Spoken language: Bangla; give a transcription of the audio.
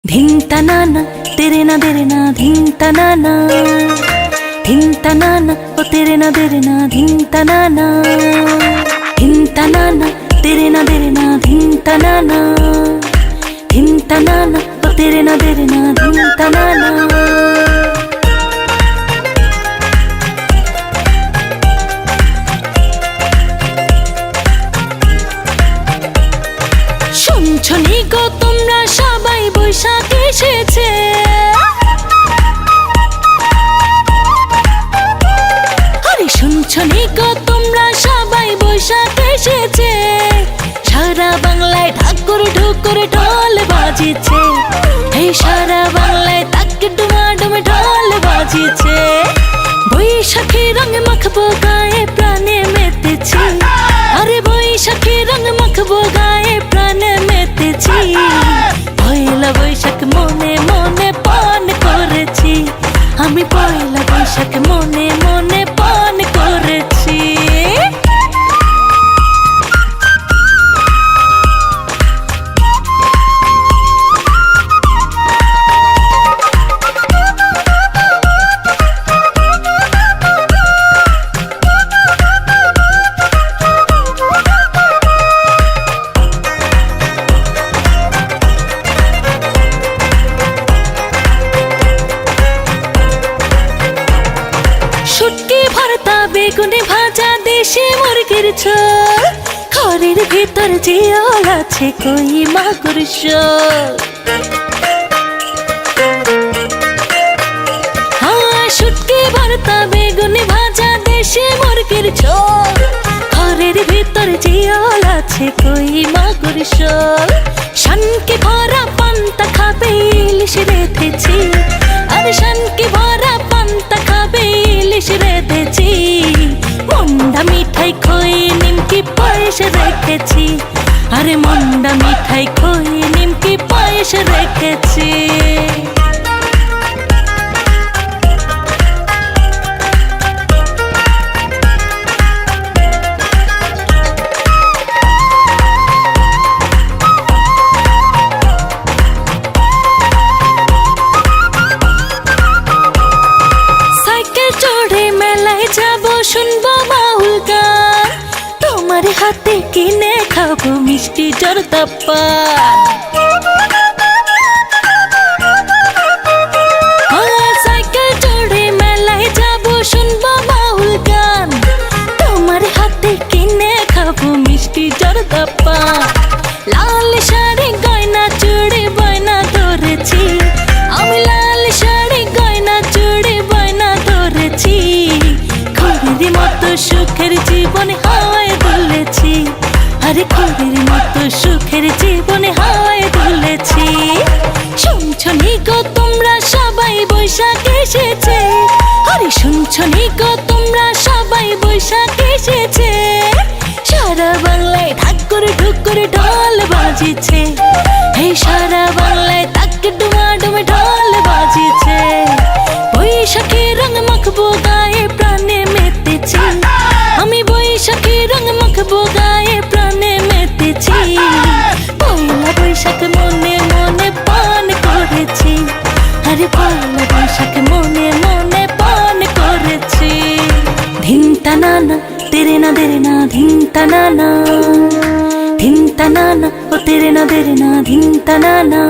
धिन तनाना तेरे ना देरे ना धिन तनाना ओ तेरे ना देरे ना धिन तनाना तेरे ना देरे ना धिन तनाना ओ तेरे ना देरे ना धिन तनाना। শুনছো নি গো তোমরা সবাই বৈশাখ এসেছে, আরে শুনছো নি গো তোমরা সবাই বৈশাখ এসেছে। সারা বাংলায় ঠাকুর ঠুকুর ঢোল বাজিছে, এই সারা বাংলায় তাক ডুমাডুমে ঢোল বাজিছে। বৈশাখী রঙ মাখবো গায়ে প্রাণে মেতেছি, আরে বৈশাখী রঙ মাখবো গায়ে প্রাণে মেতেছি। পয়লা বৈশাখ মনে মনে পান করেছি, আমি পয়লা বৈশাখ মনে মনে পান করেছি। শুটকি ভর্তা বেগুনে ভাজা দেশি মুরগির ঝোল, ঘরের ভিতর জিয়াল আছে কই মাগুর শোল। শুটকি ভর্তা বেগুনে ভাজা দেশি মুরগির ঝোল, ঘরের ভিতর জিয়াল আছে কই মাগুর শোল। শানকে ভরা পান্তা খাবে ইলিশ রেঁধেছি, আরে শানকে ভরা পান্তা খাবে ইলিশ রেঁধেছি। মন্ডা মিঠাই খই নিমকি পায়েস রেখেছি, আরে মন্ডা মিঠাই খই নিমকি পায়েস রেখেছি। শুনবো বাউল গান, তোমার হাতে কিনে খাবো মিষ্টি জর্দা পান। সাইকেল চড়ে মেলায় যাবো শুনবো বাউল গান, তোমার হাতে কিনে খাবো মিষ্টি জর্দা পান। লাল শাড়ি গয়না চুড়ি বয়না ধরেছি, আমি লাল শাড়ি গয়না চুড়ি বয়না ধরেছি। খুরির মতো সুখের জীবনে হাওয়ায় দুলেছি, আরে খুরির মতো সুখের জীবনে হাওয়ায় দুলেছি। শুনছো নি গো তোমরা সবাই বৈশাখ এসেছে, আরে শুনছো নি গো তোমরা সবাই বৈশাখ এসেছে। সারা বাংলায় ঠাকুর ঠুকুর ঢোল বাজিছে, এই সারা বাংলায় তাক ডুমাডুমে ঢোল বাজিছে। বৈশাখী রঙ মাখবো গায়ে প্রাণে মেতেছি, আমি বৈশাখী রঙ মাখবো গায়ে প্রাণে মেতেছি। পয়লা বৈশাখ মনে মনে পান করেছি, আরে পয়লা বৈশাখ মনে মনে পান করেছি। ধিন তানানা তেরে না দেরে না ধিন তানানা ও তেরে না দেরে না ধিন তানানা।